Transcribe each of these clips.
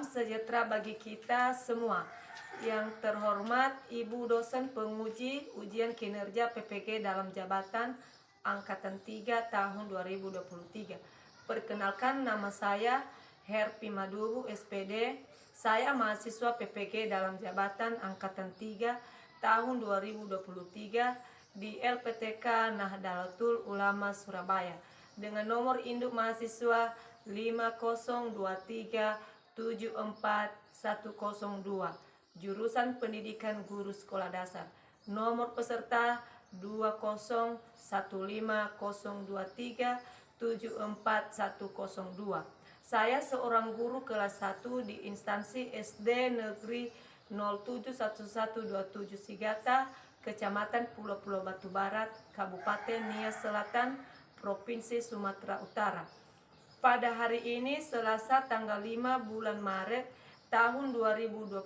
Salam sejahtera bagi kita semua. Yang terhormat Ibu dosen penguji ujian kinerja PPG dalam jabatan Angkatan 3 tahun 2023. Perkenalkan, nama saya Herpi Maduru SPD. Saya mahasiswa PPG dalam jabatan Angkatan 3 tahun 2023 di LPTK Nahdlatul Ulama Surabaya dengan nomor induk mahasiswa 502374102, jurusan Pendidikan Guru Sekolah Dasar. Nomor peserta 2015023741102. Saya seorang guru kelas 1 di instansi SD Negeri 071127 Sigata, Kecamatan Pulau Pulau Batu Barat, Kabupaten Nias Selatan, Provinsi Sumatera Utara. Pada hari ini Selasa tanggal 5 bulan Maret tahun 2024,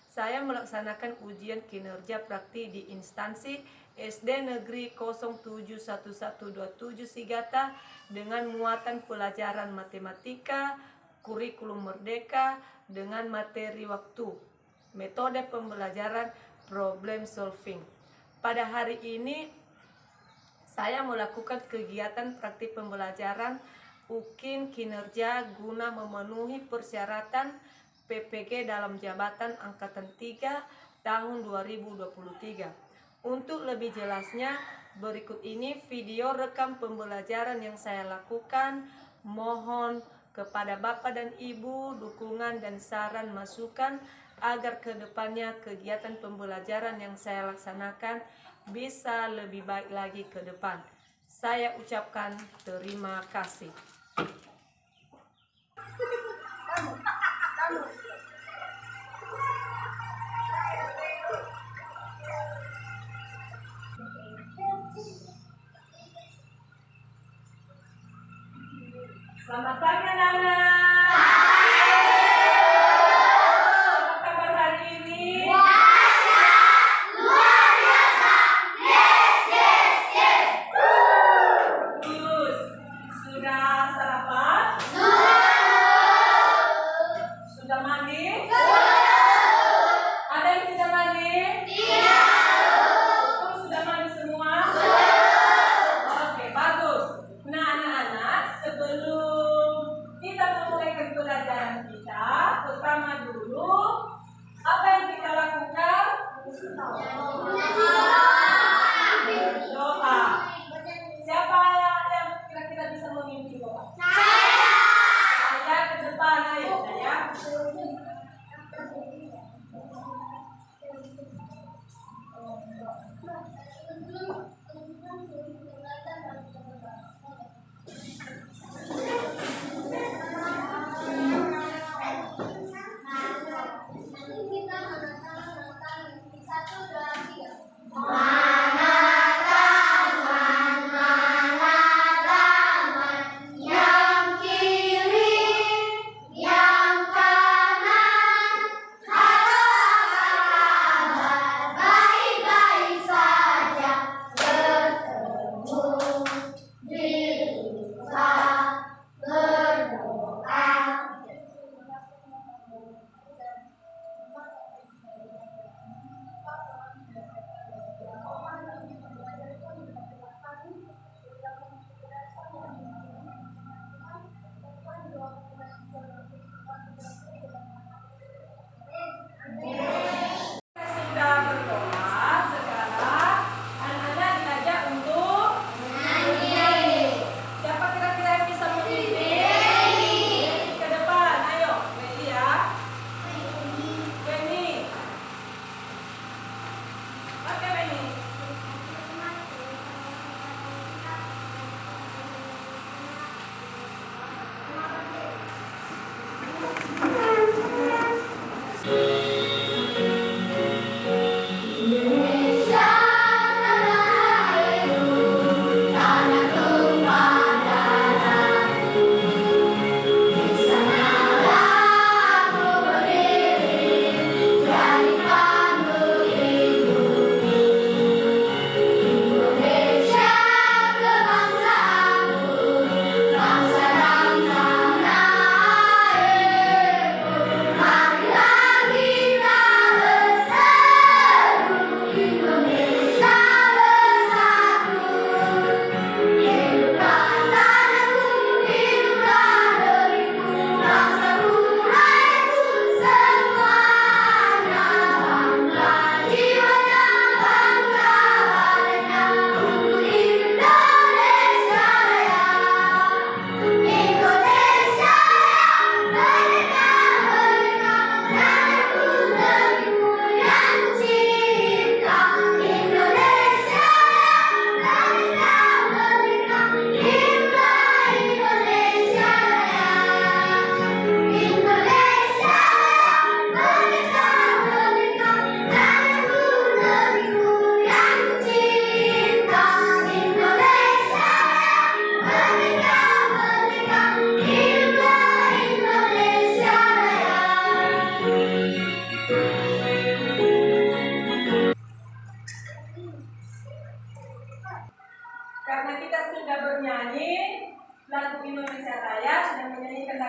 saya melaksanakan ujian kinerja praktik di instansi SD Negeri 071127 Sigata dengan muatan pelajaran matematika, kurikulum merdeka dengan materi waktu, metode pembelajaran problem solving. Pada hari ini saya melakukan kegiatan praktik pembelajaran UKIN kinerja guna memenuhi persyaratan PPG dalam jabatan Angkatan 3 tahun 2023. Untuk lebih jelasnya, berikut ini video rekam pembelajaran yang saya lakukan. Mohon kepada Bapak dan Ibu dukungan dan saran masukan agar kedepannya kegiatan pembelajaran yang saya laksanakan bisa lebih baik lagi ke depan. Saya ucapkan terima kasih. Selamat pagi anak-anak. Apa kabar hari ini? Luar biasa. Yes. Terus, sudah sarapan? Sudah mandi? Ada yang tidak mandi? Terus sudah mandi semua? Oke, bagus. Nah, anak-anak, sebelum kita memulai pelajaran kita, pertama dulu apa yang kita lakukan? Doa. Siapa yang kira-kira bisa memimpin doa? Saya ke depan, ayo saya.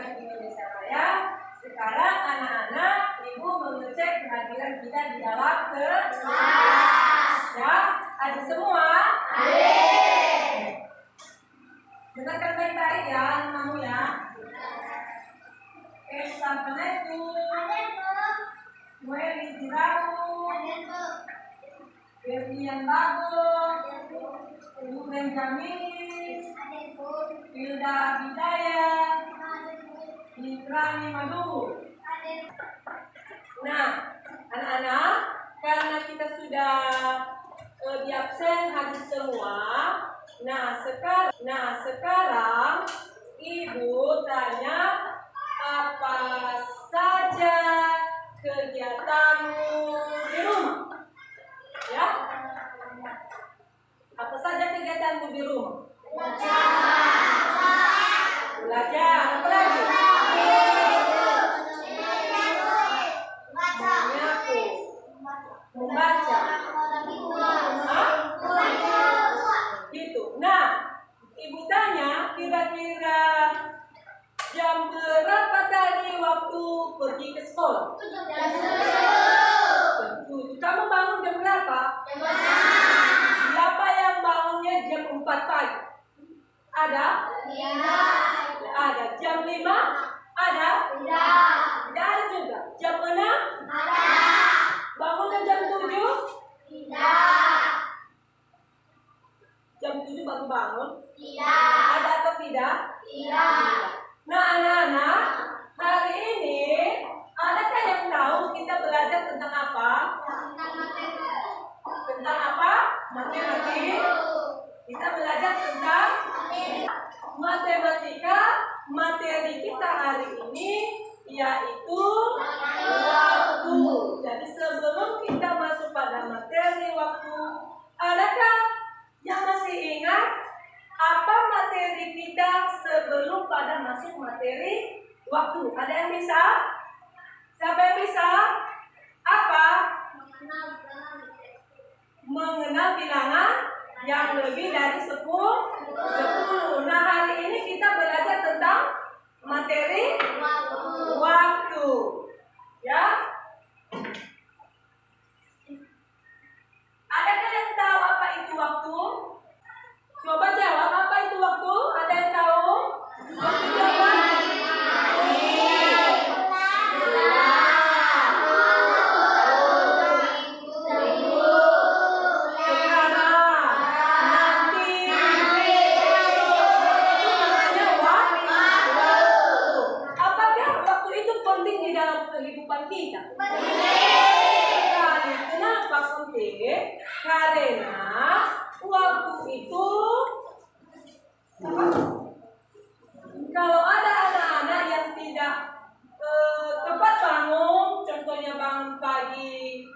di Indonesia Raya. Sekarang anak-anak, ibu mengecek kehadiran kita di dalam kelas. Ya, adik semua. Dengarkan baik-baik ya, kamu ya. Assalamualaikum. Weli Jirabu. Berlian Bagus. Ibu Benjamin. Hilda Bidaya. Ikrami Madu. Nah, anak-anak, karena kita sudah di absen habis semua. Nah sekarang ibu tanya, apa saja kegiatanmu di rumah? Ya? Apa saja kegiatanmu di rumah? Belajar. Apa lagi? Membaca. Gitu. Nah, ibu tanya, kira-kira jam berapa tadi waktu pergi ke sekolah? Kamu bangun jam berapa? Siapa yang bangunnya jam 4 pagi? Ada? Ada. Jam 5? Ada? Tidak ada juga. Jam 6? Bangunnya jam 7? Jam 7 baru bangun? Ada atau tidak? Nah, anak-anak, hari ini adakah yang tahu kita belajar tentang apa? Tentang apa? Matematika. Kita belajar tentang matematika. Materi kita hari ini yaitu waktu. Jadi sebelum kita masuk pada materi waktu, adakah yang masih ingat apa materi kita sebelum pada masuk materi waktu? Ada yang bisa? Siapa yang bisa? Apa? Mengenal bilangan yang lebih dari 10. Nah, hari ini kita belajar tentang materi waktu. Ya? Adakah yang tahu apa itu waktu? Coba jawab, apa itu waktu? Ada yang tahu? Waktu jawab. Karena waktu itu kalau ada anak-anak yang tidak tepat bangun, contohnya bangun pagi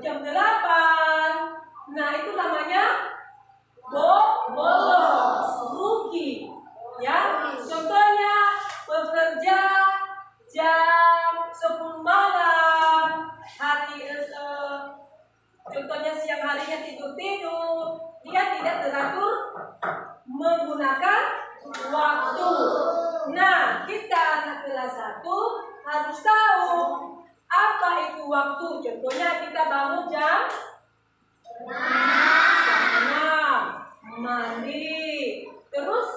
jam 8, nah itu namanya bolos, rugi. Ya, contohnya bekerja jam 10 malam, contohnya siang harinya tidur, dia tidak teratur menggunakan waktu. Nah, kita anak kelas 1 harus tahu apa itu waktu. Contohnya kita bangun jam 6, mandi, terus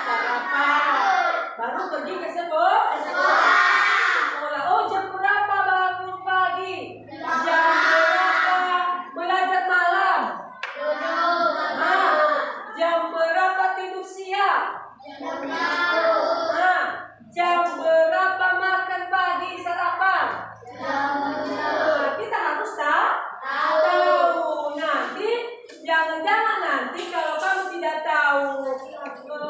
sarapan, baru pergi ke sekolah. Oh, jam berapa bangun pagi? Jam berapa belajar malam? Jam berapa tidur siang? Jam berapa makan pagi sarapan? Kita harus tahu. Nanti jangan-jangan nanti kalau kamu tidak tahu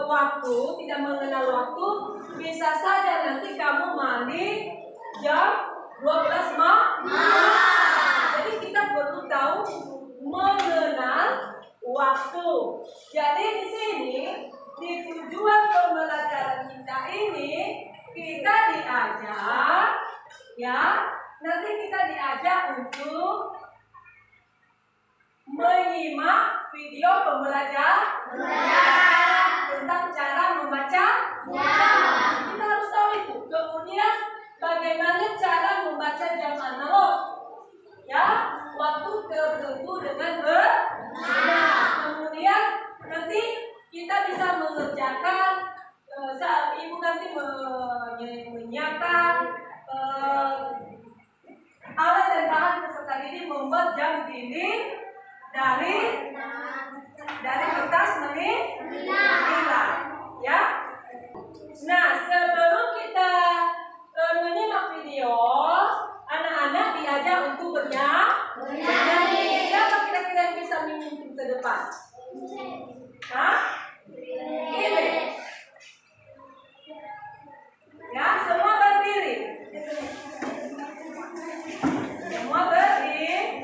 waktu, tidak mengenal waktu, bisa saja nanti kamu mandi jam 12 malam. Jadi kita perlu tahu mengenal waktu. Jadi di sini di tujuan pembelajaran kita ini kita diajak, ya, nanti kita diajak untuk menyimak video pembelajaran tentang cara membaca. Kita harus tahu itu. Kemudian bagaimana cara membaca jam analog? Ya, waktu tertentu dengan benar. Kemudian nanti kita bisa mengerjakan saat ibu nanti menyiapkan alat dan bahan peserta didik membuat jam dinding dari kertas manila, ya. Nah, sebelum kita menyimak video, anak-anak diajak untuk bernyanyi. Siapa kira-kira yang bisa memimpin ke depan? Hah? Ini. Ya, semua berdiri. Semua berdiri.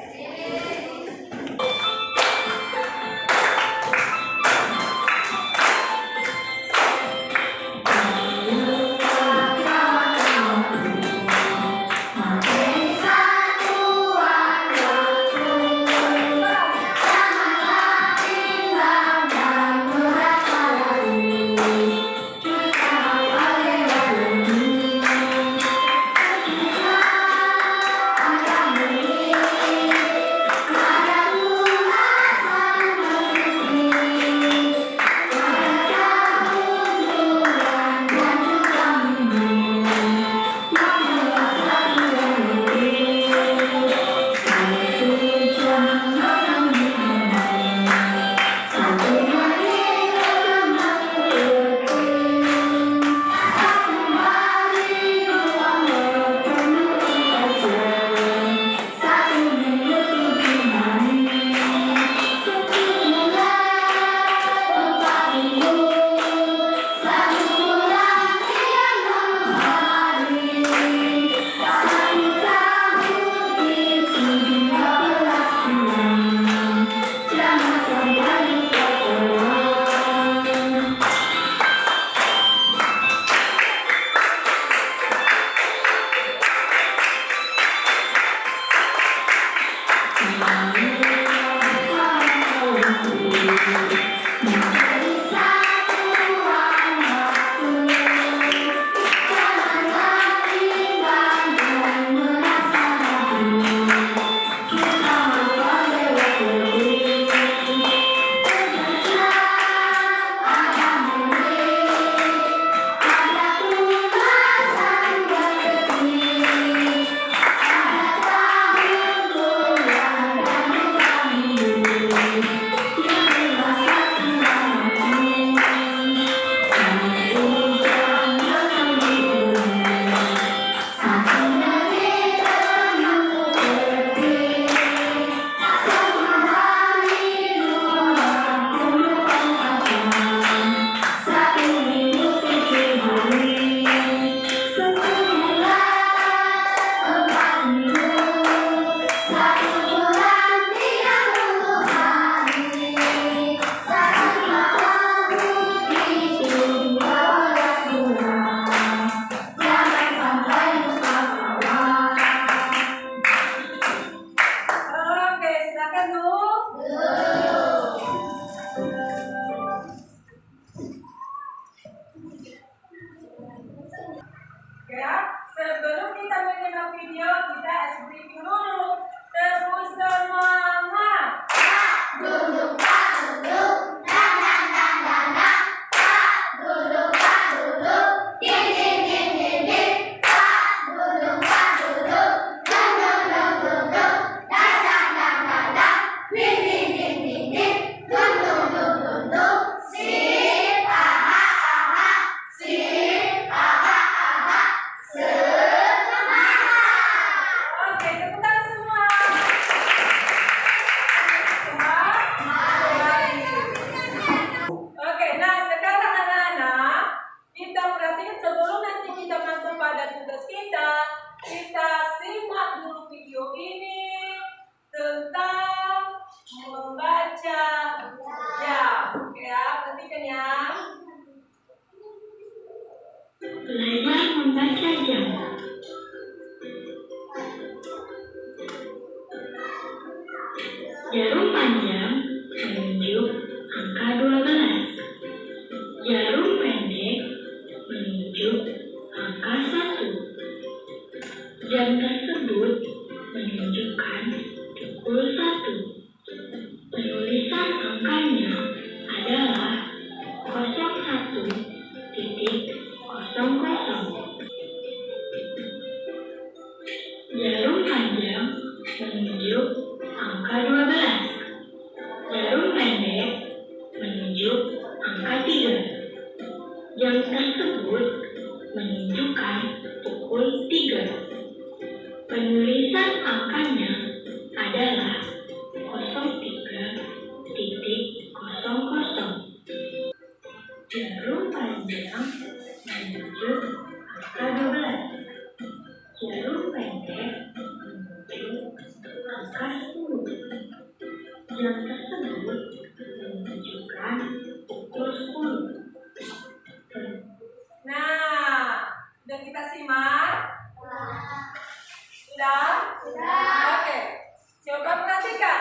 Ya, sebelum kita menyimak video, kita review dulu. Terus semangat. Duduk, duduk. Duduk, duduk. Ding, ding, ding, ding, ding. Duduk, duduk. Dang, dang, dang, dang, dang. Dang, dang, dang, dang, dang. Ding, ding, ding, ding, ding. Duduk, duduk, duduk. Sip, aha, aha. Sip, aha, aha. Semangat. Oke, tepuk semua. Oke, nah sekarang anak-anak kita perhatikan sebelum nanti kita masuk pada tugas kita simak dulu video ini tentang membaca jam. Oke ya, perhatikan ya. Belajar membaca jam. Jarum panjang Jam tersebut menunjukkan pukul 1. Penulisan angkanya adalah 01.00. Jarum panjang menunjuk angka 12. Jarum pendek menunjuk angka 3. Jam tersebut menunjukkan pukul 3. Penulisan angkanya adalah 03.00. Jarum panjang menunjuk angka 12. Jarum pendek menunjuk angka 10. Jam tersebut menunjukkan pukul 10. Nah, sudah kita simak? Sudah? Oke. Coba perhatikan.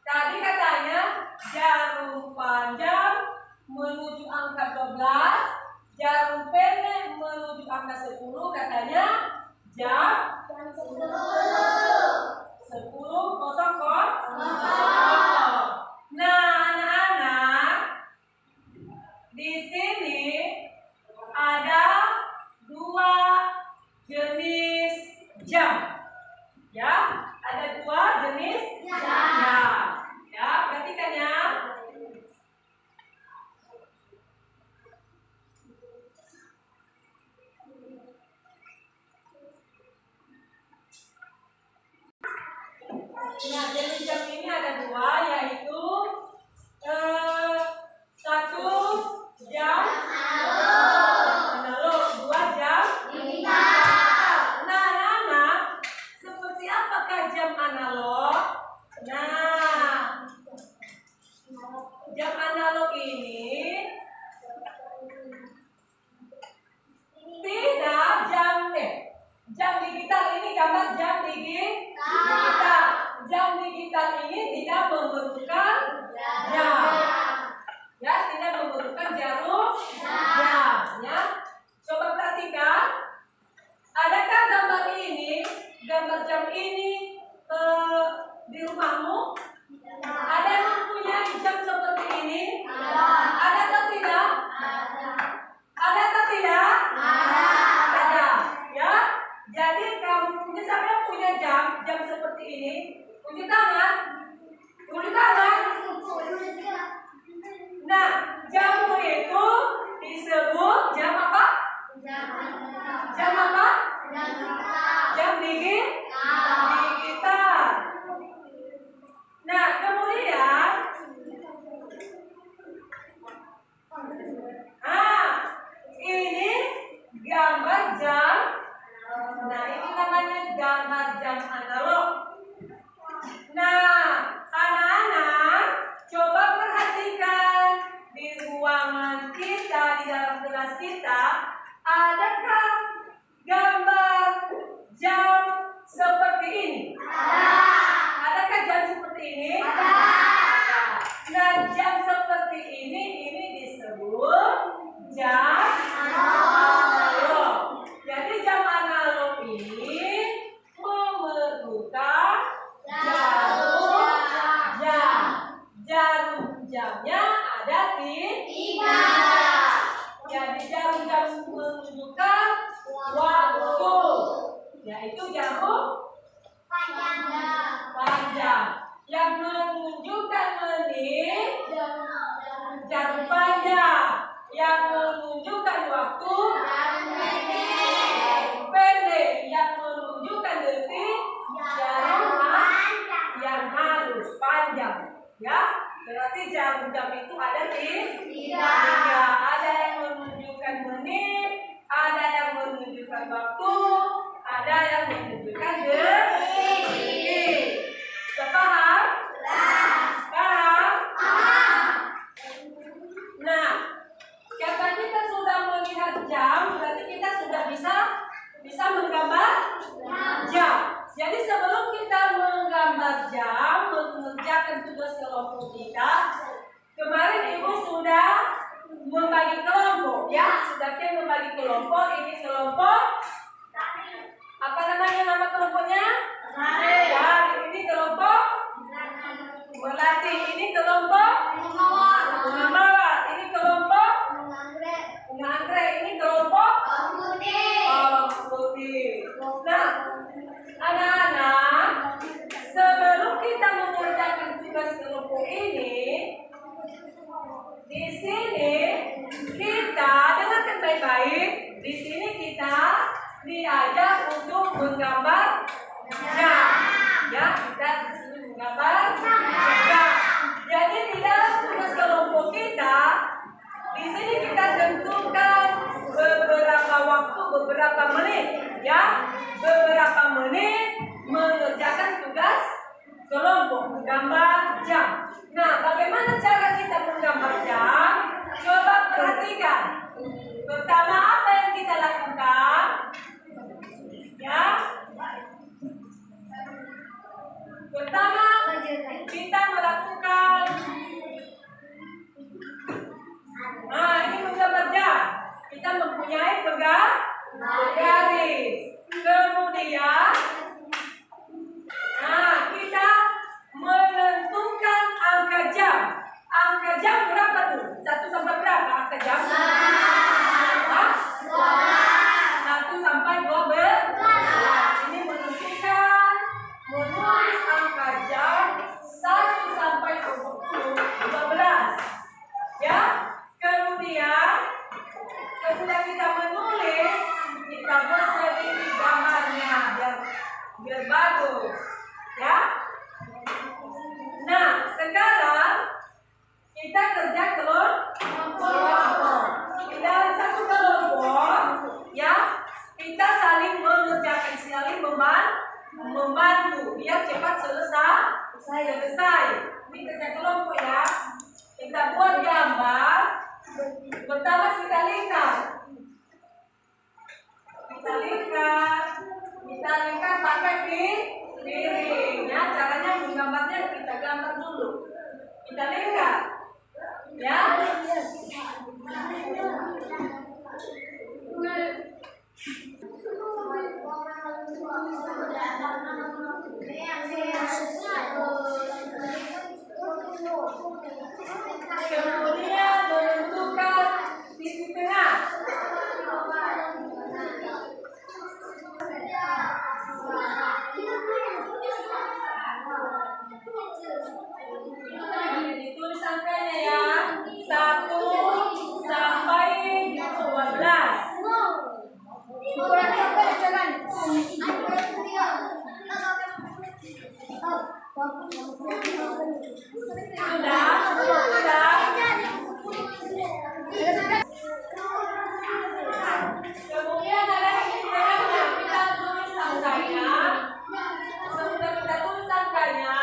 Tadi katanya jarum panjang menuju angka 12, jarum pendek menuju angka 10, katanya jam 10.00. Nah, anak-anak, di sini ada 2 jenis jam. Ya, ada 2 jenis jam. Ya, perhatikan ya. Nah, jenis jam ini ada 2, yaitu 1 jam analog, 2 jam digital. Nah, anak-anak, seperti apakah jam analog? Nah, jam analog ini tidak jam digital ini gambar jam digital. Jam digital ini tidak membutuhkan jam. Ya, tidak membutuhkan jarum jam. Ya, coba perhatikan. Adakah gambar jam ini di rumahmu? Ada yang mempunyai jam seperti ini? Ada atau tidak? Ada atau tidak? Ada. Ya. Jadi kamu punya, siapa yang punya jam seperti ini? Tunjuk tangan. Nah, jammu itu disebut jam apa? Jam apa? Jam digital. Nah, kemudian ini gambar jam. Nah, ini namanya gambar jam analog. Nah, anak-anak, coba perhatikan di ruangan kita, di dalam kelas kita, adakah gambar jam seperti ini? Adakah jam seperti ini? Nah, jam seperti ini disebut jam analog. Jadi jam analog ini memerlukan jarum jamnya ada 3. Jadi jarum jam menunjukkan waktu, yaitu jarum panjang. Yang menunjukkan menit, jarum panjang. Yang menunjukkan waktu, jarum pendek. Yang menunjukkan detik, jarum yang halus panjang. Ya, berarti jarum jam itu ada 3. Ada yang menunjukkan menit, ada yang menunjukkan waktu, ada yang menunjukkan detik. Sudah paham? Paham? Nah, karena kita sudah melihat jam, berarti kita sudah bisa menggambar jam. Jadi sebelum kita menggambar jam, mengerjakan tugas kelompok kita, kemarin Ibu sudah membagi kelompok, ya, sudah membagi kelompok. Ini kelompok apa namanya? nama kelompoknya? Lari. Ini kelompok melatih. Ini kelompok mengawal. Ini kelompok menganggrek. Ini kelompok putih. Nah, anak-anak, sebelum kita mengerjakan tugas kelompok ini, di sini kita dengarkan baik-baik. Di sini kita diajar untuk menggambar jam. Ya, kita di sini menggambar jam. Jadi di dalam tugas kelompok kita, di sini kita tentukan beberapa waktu, beberapa menit, ya, beberapa menit mengerjakan tugas kelompok menggambar jam. Nah, bagaimana cara kita menggambar jam? Coba perhatikan. Pertama, apa yang kita lakukan? Ya. Pertama, kita melakukan. Nah, ini menggambar jam. Kita mempunyai penggaris. Kemudian, nah, kita menentukan angka jam. Angka jam berapa tuh? 1 sampai berapa angka jam? 1 sampai 12. Ini menentukan menulis angka jam 1 sampai 12. Ya. Kemudian kita menulis, kita bersedikit gambarnya biar bagus. Ya. Nah, sekarang kita kerja kelompok. Di dalam satu kelompok, ya, kita saling mengerjakan, saling membantu biar cepat selesai. Ini kerja kelompok ya. Kita buat gambar. Pertama kita lihat. Kita lihat pakai piring. Ya, caranya menggambarnya kita gambar dulu. Kita lihat. Ya. Kemudian menentukan titik tengah. Ditulis angkanya ya, 1 sampai 12. Sudah. Kemudian ada titik tengahnya, kita tulis angkanya. Sesudah kita tulis angkanya,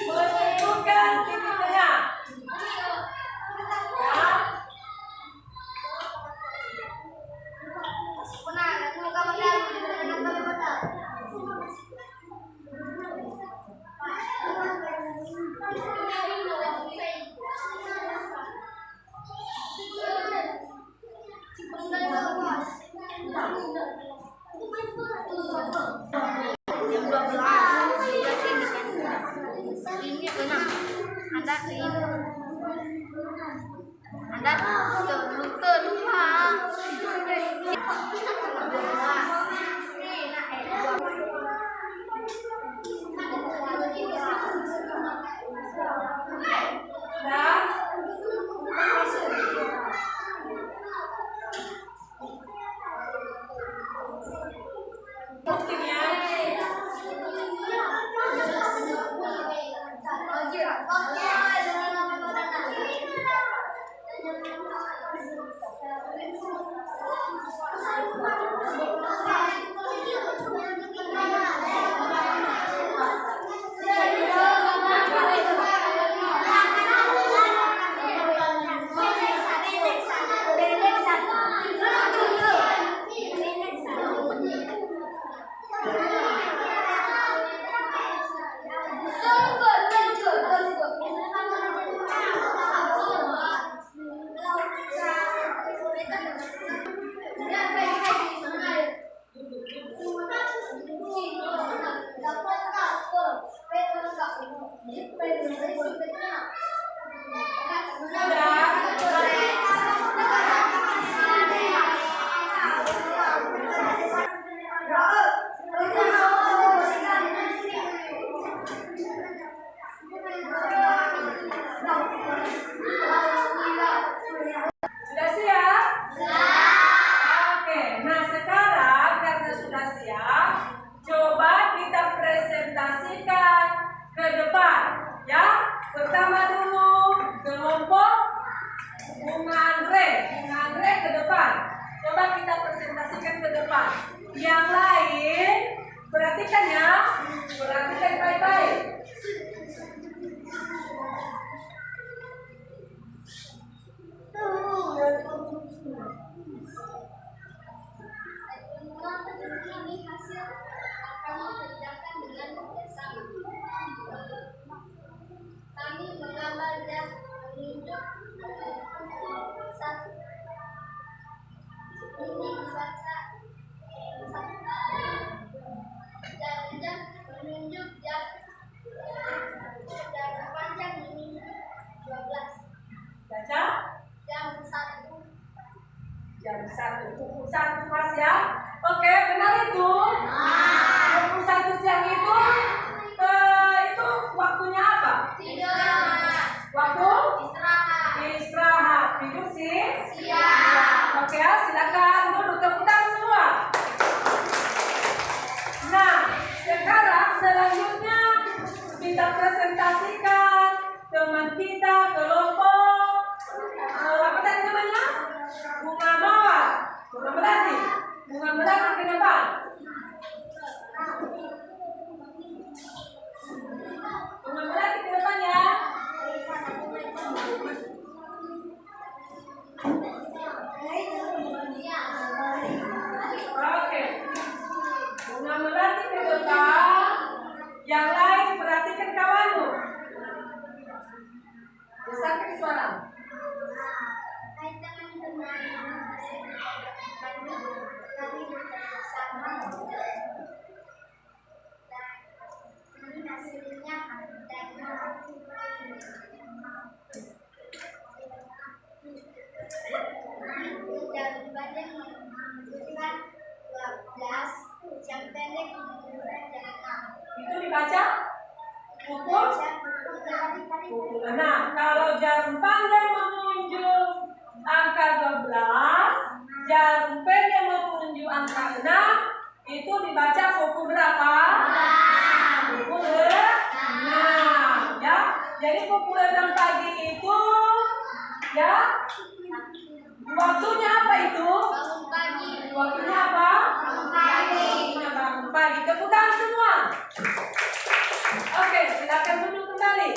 menentukan titik tengah. Ya. Sudah siap? Oke, nah sekarang karena sudah siap, coba kita presentasikan ke depan, ya. Pertama dulu kelompok Bunga Andre ke depan. Coba kita presentasikan ke depan. Yang lain perhatikan ya, perhatikan baik-baik. Ini hasil kami kerjakan dengan bersama. Kami menggambar dan menunjuk satu. Ini dibaca satu. Dan menunjuk jam panjang ini 12. Baca Jam 1. jam 1, pukul 1 Mas ya. Oke, benar itu. Pukul 1 siang itu waktunya apa? Tidur. Waktu Istirahat. istirahat. Tidur sih? Siap. Oke, silakan duduk, tepuk tangan semua. Nah, sekarang selanjutnya kita presentasikan teman kita kelompok apa tadi namanya? Bunga Mawar. Bunga Melati. Bunga Melati ke depan. Bunga Melati ke depan ya. Oke. Bunga Melati ke depan. Yang lain perhatikan kawanmu. Besarkan suara. Hai teman-teman, kami bersama dan ini hasilnya jam pendek menunjukkan 12, jam pendek menunjukkan jam 6. Itu dibaca pukul. Nah, kalau jarum panjang menunjuk angka 12, jarum pendek menunjuk angka 6, itu dibaca pukul berapa? Pukul 6, ya. Jadi pukul 6 pagi itu, ya. Waktunya apa itu? Bangun pagi. Waktunya apa? Bangun pagi. Waktunya bangun pagi. Tepuk tangan semua. Oke, silakan duduk kembali.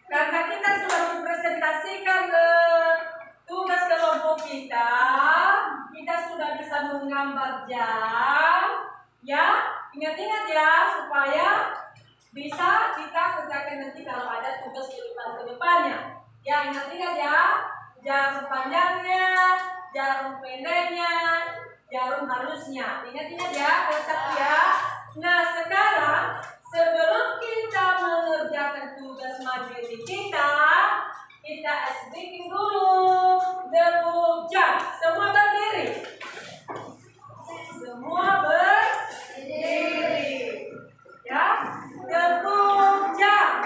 Karena kita sudah mempresentasikan tugas kelompok kita sudah bisa menggambar jam, ya. Ingat-ingat ya, supaya bisa kita kerjakan nanti kalau ada tugas ke depannya. Ya, ingat-ingat ya, jarum panjangnya, jarum pendeknya, jarum halusnya. Ingat-ingat ya, satu ya. Nah, sekarang sebelum kita mengerjakan tugas mandiri kita speaking dulu. Debuk jam. Semua berdiri. Semua berdiri. Ya, debuk jam.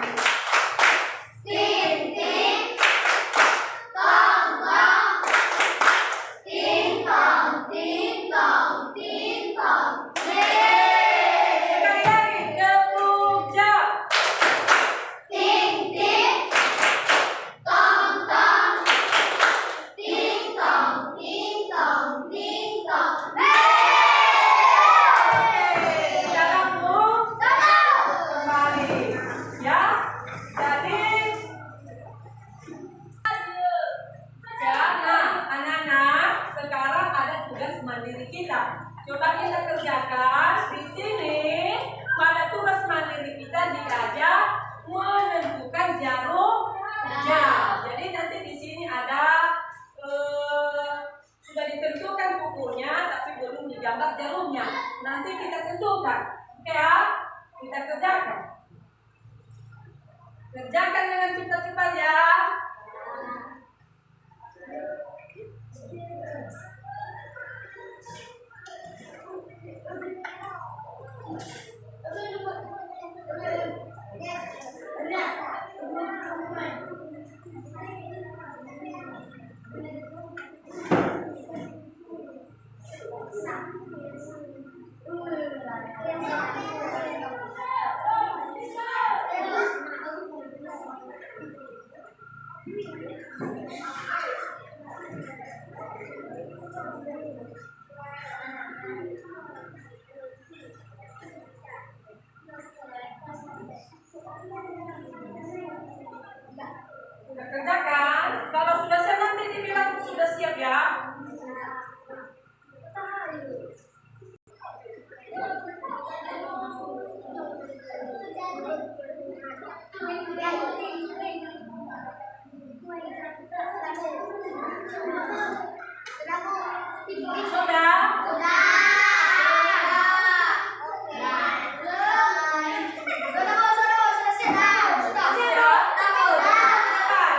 Ting ting, tong tong, ting tong ting tong ting tong. Sekali lagi, debuk jam. Ting ting, tong tong, ting tong ting tong ting tong. Jalanmu kembali. Ya, jadi nah, anak-anak, sekarang ada tugas mandiri kita. Coba kita kerjakan di sini. Pada tugas mandiri kita diajak menentukan jarum jam. Jadi nanti di sini ada sudah ditentukan pukulnya, tapi belum digambar jarumnya. Nanti kita tentukan, oke ya? Kita kerjakan. Kerjakan dengan cepat-cepat ya. Sudah kerjakan? Kalau sudah siap nanti dibilang sudah siap ya.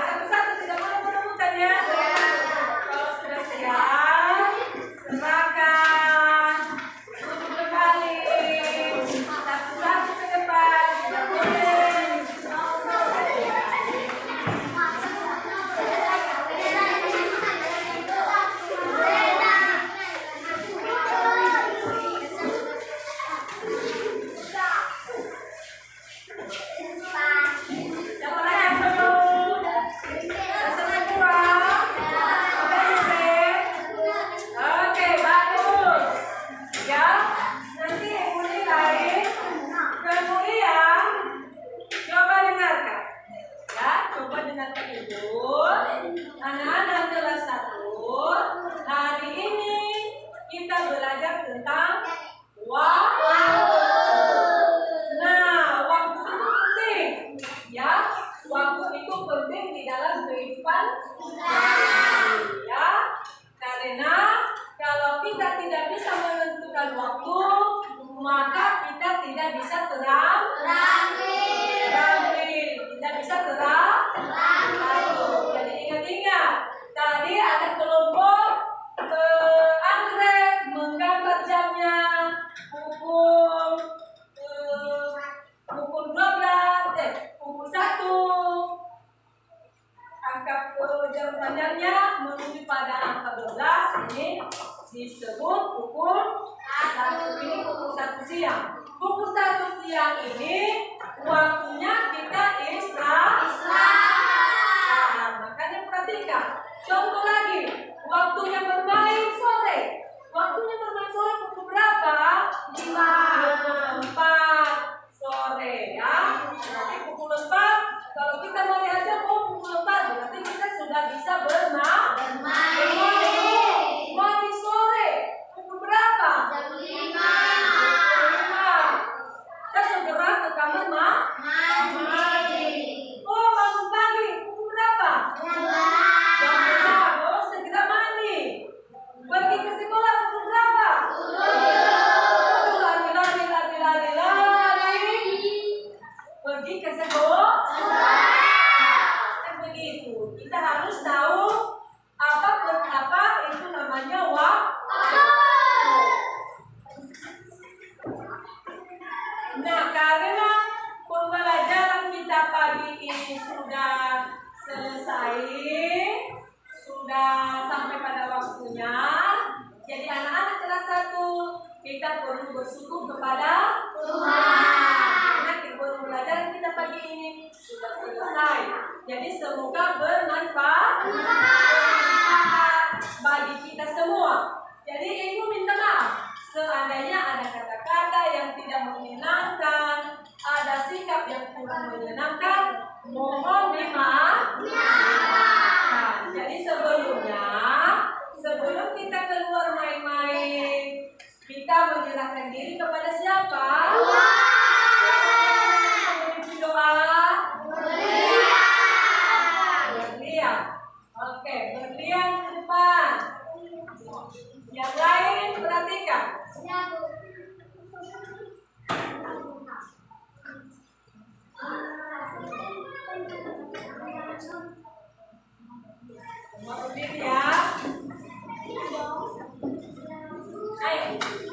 Satu-satu tidak boleh menemukan ya. Kalau sudah siap, serahkan. Duduk berbalik. Satu-satu ke depan. Tidak boleh. Yang mana yang belum? Rasanya kurang? Oke, bagus. Ya, nanti ibu nilai. Kemudian coba dengarkan. Ya, coba dengarkan ibu. Anak-anak kelas 1, hari ini kita belajar tentang waktu. Nah, waktu itu penting. Ya, waktu itu penting di dalam kehidupan kita. Ya, karena kalau kita tidak bisa menentukan waktu, maka kita tidak bisa terampil, tidak bisa terampil. Jadi ingat-ingat, tadi ada kelompok anggrek menggambar jamnya pukul 12, pukul 1. Angka jam panjangnya menuju pada angka 12, ini disebut pukul 1. Ini pukul 1 siang. Pukul 1 siang ini waktunya kita istirahat. Makanya perhatikan. Contoh lagi, waktunya bermain sore. Waktunya bermain sore pukul berapa? 4 sore ya. Nanti pukul 4, kalau kita mau lihat jam pukul 4, berarti kita sudah bisa bermain sore. Pukul berapa? Jam 5. Kita segera ke kamar mandi. Oh, bangun pagi. Pukul berapa? Jam 2. Oh, segera mandi. Pergi ke sekolah pukul berapa? Lari. Pergi ke sekolah. Kan begitu. Kita harus tahu apa itu namanya waktu. Nah, karena pembelajaran kita pagi ini sudah selesai, sudah sampai pada waktunya. Jadi anak-anak kelas 1, kita perlu bersyukur kepada Tuhan. Karena pembelajaran kita pagi ini sudah selesai. Jadi semoga bermanfaat bagi kita semua. Jadi ibu minta maaf seandainya ada kata-kata yang tidak menyenangkan, ada sikap yang kurang menyenangkan, mohon dimaafkan. Jadi sebelum kita keluar main-main, kita menyerahkan diri kepada siapa? Doa berlian. Oke, berlian ke depan. Yang lain perhatikan. Ayo.